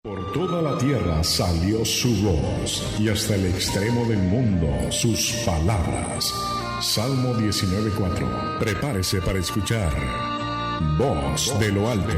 Por toda la tierra salió su voz, y hasta el extremo del mundo sus palabras. Salmo 19:4. Prepárese para escuchar Voz de lo Alto.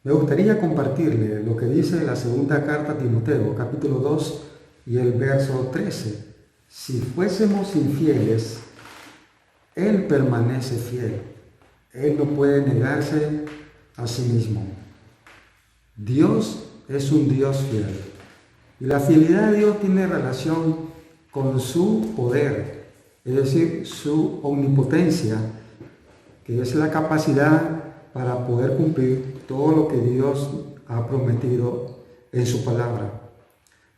Me gustaría compartirle lo que dice la segunda carta a Timoteo, capítulo 2 y el verso 13. Si fuésemos infieles, Él permanece fiel. Él no puede negarse a sí mismo. Dios es un Dios fiel. Y la fidelidad de Dios tiene relación con su poder, es decir, su omnipotencia, que es la capacidad para poder cumplir todo lo que Dios ha prometido en su palabra.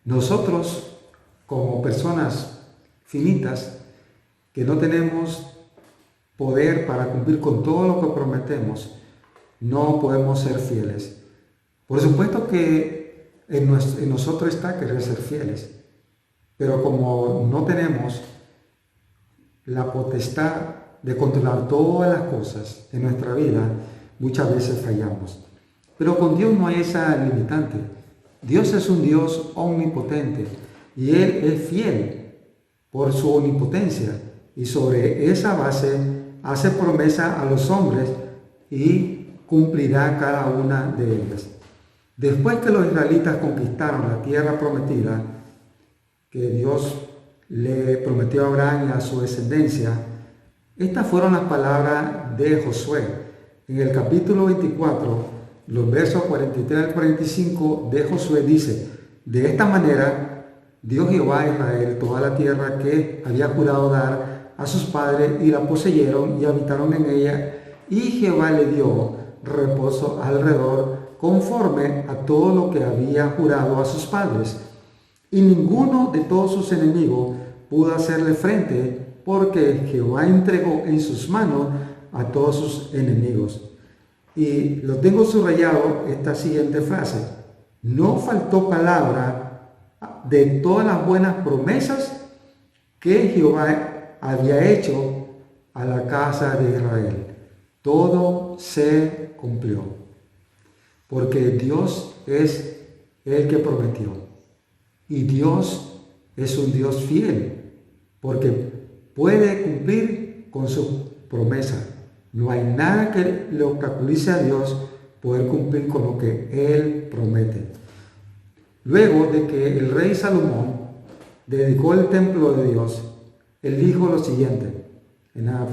Nosotros, como personas finitas, que no tenemos poder para cumplir con todo lo que prometemos, no podemos ser fieles. Por supuesto que en nosotros está querer ser fieles, pero como no tenemos la potestad de controlar todas las cosas en nuestra vida, muchas veces fallamos. Pero con Dios no hay esa limitante. Dios es un Dios omnipotente y Él es fiel por su omnipotencia, y sobre esa base hace promesa a los hombres y cumplirá cada una de ellas. Después que los israelitas conquistaron la tierra prometida, que Dios le prometió a Abraham y a su descendencia, estas fueron las palabras de Josué. En el capítulo 24, los versos 43 al 45 de Josué dice: de esta manera dio Jehová a Israel toda la tierra que había jurado dar a sus padres, y la poseyeron y habitaron en ella, y Jehová le dio reposo alrededor conforme a todo lo que había jurado a sus padres. Y ninguno de todos sus enemigos pudo hacerle frente, porque Jehová entregó en sus manos a todos sus enemigos. Y lo tengo subrayado esta siguiente frase: no faltó palabra de todas las buenas promesas que Jehová había hecho a la casa de Israel. Todo se cumplió, porque Dios es el que prometió, y Dios es un Dios fiel, porque puede cumplir con su promesa. No hay nada que le obstaculice a Dios poder cumplir con lo que Él promete. Luego de que el rey Salomón dedicó el templo de Dios, él dijo lo siguiente, en el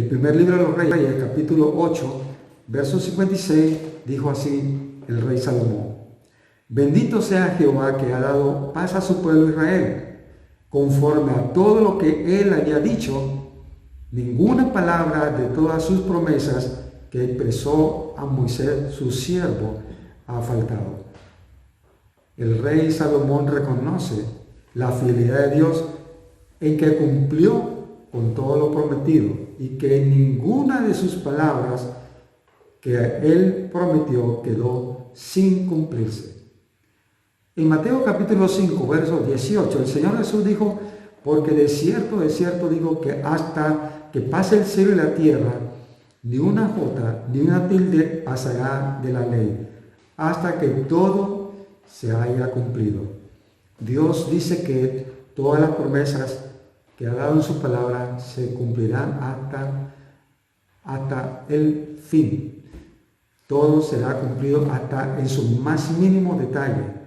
primer libro de los Reyes, capítulo 8, verso 56, dijo así el rey Salomón: bendito sea Jehová, que ha dado paz a su pueblo Israel, conforme a todo lo que él había dicho. Ninguna palabra de todas sus promesas que expresó a Moisés, su siervo, ha faltado. El rey Salomón reconoce la fidelidad de Dios en que cumplió con todo lo prometido, y que ninguna de sus palabras que él prometió quedó sin cumplirse. En Mateo capítulo 5, verso 18, el Señor Jesús dijo: porque de cierto digo que hasta que pase el cielo y la tierra, ni una jota ni una tilde pasará de la ley, hasta que todo se haya cumplido. Dios dice que todas las promesas que ha dado en su palabra se cumplirán hasta el fin. Todo será cumplido hasta en su más mínimo detalle.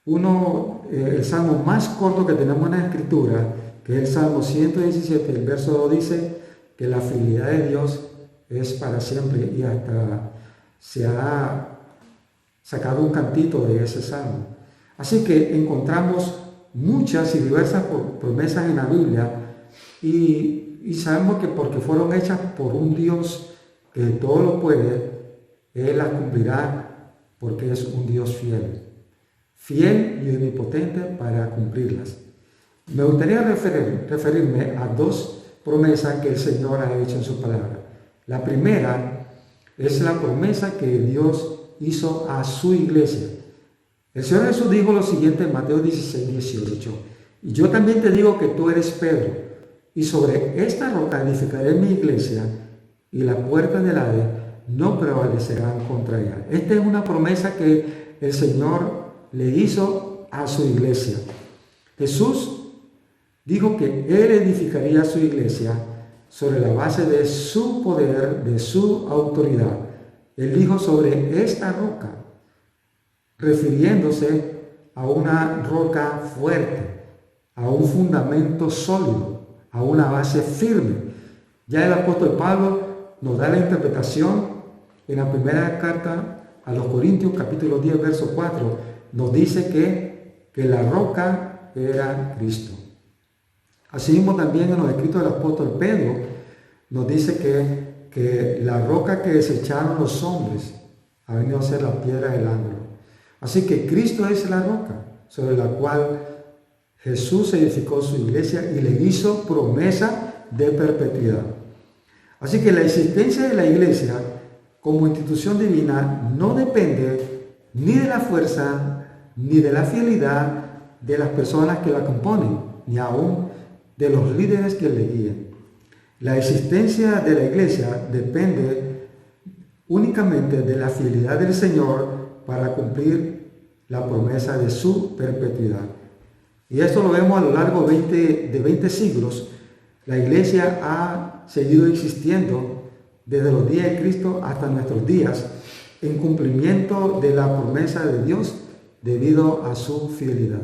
El salmo más corto que tenemos en la Escritura, que es el Salmo 117, el verso 2, dice que la fidelidad de Dios es para siempre, y hasta se ha sacado un cantito de ese salmo. Así que encontramos muchas y diversas promesas en la Biblia, y sabemos que porque fueron hechas por un Dios que todo lo puede, Él las cumplirá, porque es un Dios fiel y omnipotente para cumplirlas. Me gustaría referirme a dos promesas que el Señor ha hecho en su palabra. La primera es la promesa que Dios hizo a su iglesia. El Señor Jesús dijo lo siguiente en Mateo 16, 18: y yo también te digo que tú eres Pedro, y sobre esta roca edificaré mi iglesia, y las puertas del Hades no prevalecerán contra ella. Esta es una promesa que el Señor le hizo a su iglesia. Jesús dijo que Él edificaría su iglesia sobre la base de su poder, de su autoridad. Él dijo sobre esta roca, refiriéndose a una roca fuerte, a un fundamento sólido, a una base firme. Ya el apóstol Pablo nos da la interpretación en la primera carta a los Corintios, capítulo 10, verso 4, nos dice que la roca era Cristo. Asimismo también en los escritos del apóstol Pedro nos dice que la roca que desecharon los hombres ha venido a ser la piedra del ángulo. Así que Cristo es la roca sobre la cual Jesús edificó su iglesia y le hizo promesa de perpetuidad. Así que la existencia de la iglesia como institución divina no depende ni de la fuerza ni de la fidelidad de las personas que la componen, ni aún de los líderes que le guíen. La existencia de la iglesia depende únicamente de la fidelidad del Señor para cumplir la promesa de su perpetuidad. Y esto lo vemos a lo largo de 20 siglos. La iglesia ha seguido existiendo desde los días de Cristo hasta nuestros días en cumplimiento de la promesa de Dios debido a su fidelidad.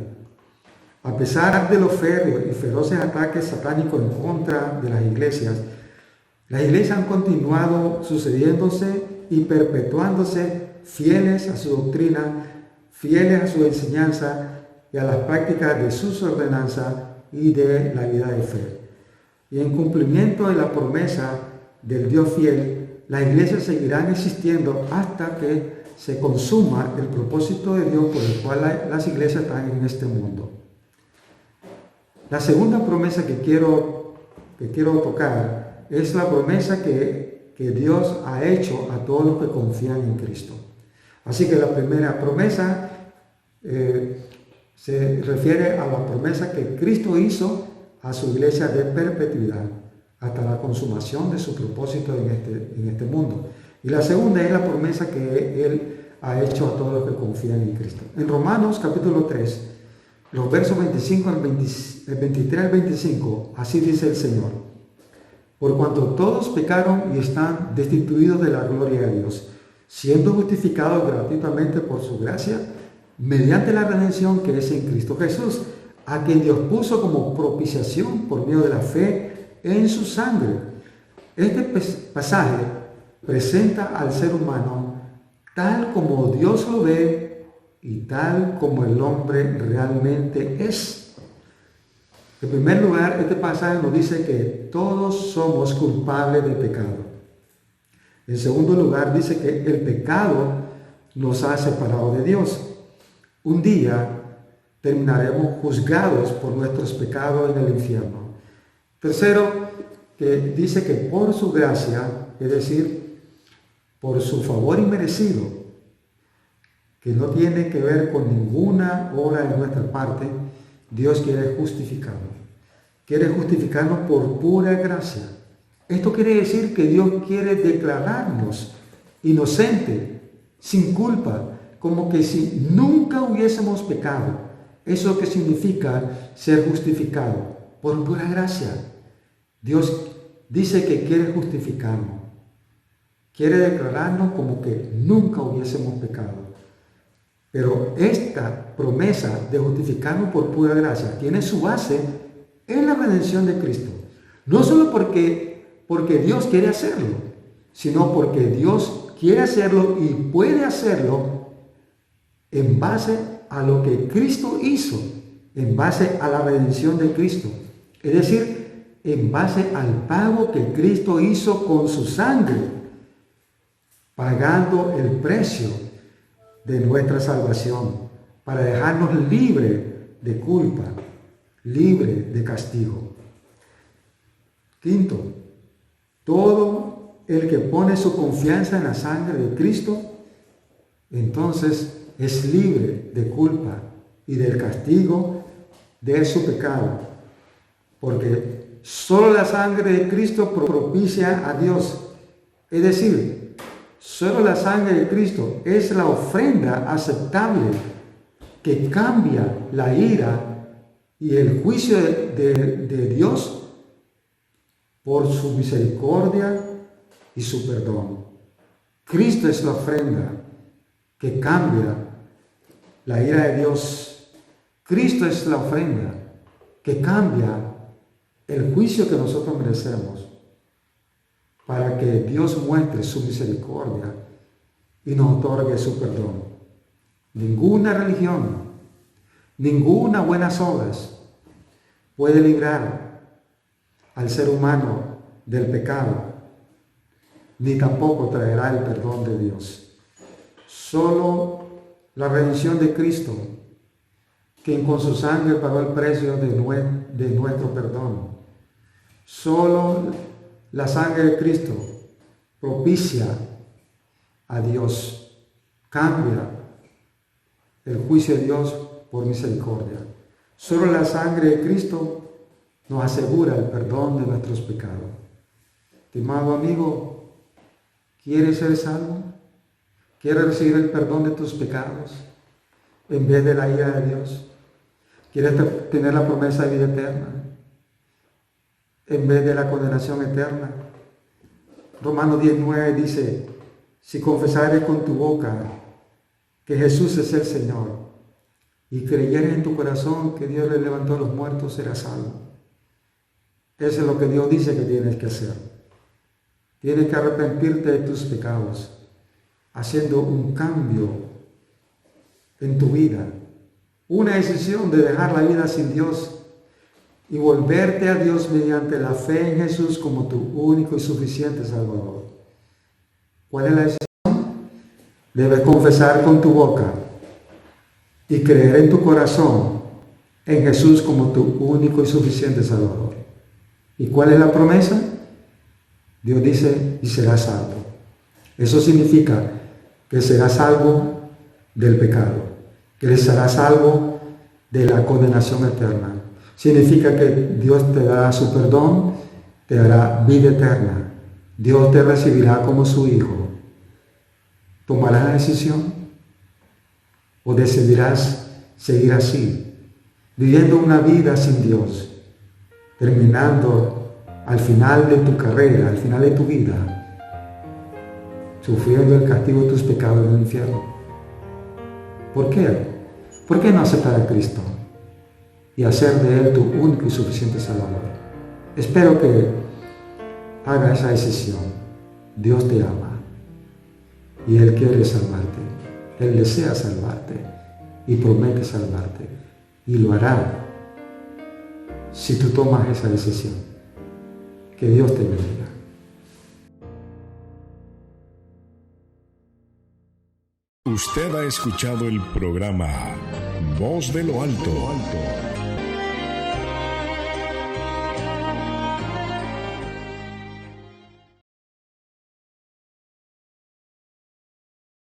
A pesar de los férreos y feroces ataques satánicos en contra de las iglesias han continuado sucediéndose y perpetuándose fieles a su doctrina, fieles a su enseñanza y a las prácticas de sus ordenanzas y de la vida de fe. Y en cumplimiento de la promesa del Dios fiel, las iglesias seguirán existiendo hasta que se consuma el propósito de Dios por el cual las iglesias están en este mundo. La segunda promesa que quiero tocar es la promesa que Dios ha hecho a todos los que confían en Cristo. Así que la primera promesa se refiere a la promesa que Cristo hizo a su iglesia de perpetuidad hasta la consumación de su propósito en este mundo. Y la segunda es la promesa que Él ha hecho a todos los que confían en Cristo. En Romanos capítulo 3, los versos 23 al 25, así dice el Señor: por cuanto todos pecaron y están destituidos de la gloria de Dios, siendo justificados gratuitamente por su gracia, mediante la redención que es en Cristo Jesús, a quien Dios puso como propiciación por medio de la fe en su sangre. Este pasaje presenta al ser humano tal como Dios lo ve y tal como el hombre realmente es. En primer lugar, este pasaje nos dice que todos somos culpables de pecado. En segundo lugar, dice que el pecado nos ha separado de Dios. Un día terminaremos juzgados por nuestros pecados en el infierno. Tercero, que dice que por su gracia, es decir, por su favor inmerecido, que no tiene que ver con ninguna obra de nuestra parte, Dios quiere justificarnos. Quiere justificarnos por pura gracia. Esto quiere decir que Dios quiere declararnos inocente, sin culpa, como que si nunca hubiésemos pecado. Eso que significa ser justificado por pura gracia. Dios dice que quiere justificarnos. Quiere declararnos como que nunca hubiésemos pecado. Pero esta promesa de justificarnos por pura gracia tiene su base en la redención de Cristo. No solo porque Dios quiere hacerlo, sino porque Dios quiere hacerlo y puede hacerlo en base a lo que Cristo hizo, en base a la redención de Cristo. Es decir, en base al pago que Cristo hizo con su sangre, pagando el precio de nuestra salvación, para dejarnos libres de culpa, libre de castigo. Quinto, todo el que pone su confianza en la sangre de Cristo, entonces es libre de culpa y del castigo de su pecado, porque solo la sangre de Cristo propicia a Dios Es decir, solo la sangre de Cristo es la ofrenda aceptable que cambia la ira y el juicio de Dios por su misericordia y su perdón. Cristo es la ofrenda que cambia la ira de Dios. Cristo es la ofrenda que cambia el juicio que nosotros merecemos, para que Dios muestre su misericordia y nos otorgue su perdón. Ninguna religión, ninguna buenas obras puede librar al ser humano del pecado, ni tampoco traerá el perdón de Dios. Solo la redención de Cristo, quien con su sangre pagó el precio de nuestro perdón. Solo la sangre de Cristo propicia a Dios, cambia el juicio de Dios por misericordia. Solo la sangre de Cristo nos asegura el perdón de nuestros pecados. Estimado amigo, ¿quieres ser salvo? ¿Quieres recibir el perdón de tus pecados en vez de la ira de Dios? ¿Quieres tener la promesa de vida eterna en vez de la condenación eterna? Romanos 10:9 dice: si confesares con tu boca que Jesús es el Señor y creyeres en tu corazón que Dios le levantó a los muertos, serás salvo. Eso es lo que Dios dice que tienes que hacer. Tienes que arrepentirte de tus pecados, haciendo un cambio en tu vida, una decisión de dejar la vida sin Dios y volverte a Dios mediante la fe en Jesús como tu único y suficiente Salvador. ¿Cuál es la decisión? Debes confesar con tu boca y creer en tu corazón en Jesús como tu único y suficiente Salvador. ¿Y cuál es la promesa? Dios dice: y serás salvo. Eso significa que serás salvo del pecado, que serás salvo de la condenación eterna. Significa que Dios te dará su perdón, te dará vida eterna. Dios te recibirá como su hijo. ¿Tomarás la decisión? ¿O decidirás seguir así, viviendo una vida sin Dios, terminando al final de tu carrera, al final de tu vida, sufriendo el castigo de tus pecados en el infierno? ¿Por qué? ¿Por qué no aceptar a Cristo y hacer de Él tu único y suficiente Salvador? Espero que haga esa decisión. Dios te ama y Él quiere salvarte. Él desea salvarte y promete salvarte, y lo hará si tú tomas esa decisión. Que Dios te bendiga. Usted ha escuchado el programa Voz de lo Alto,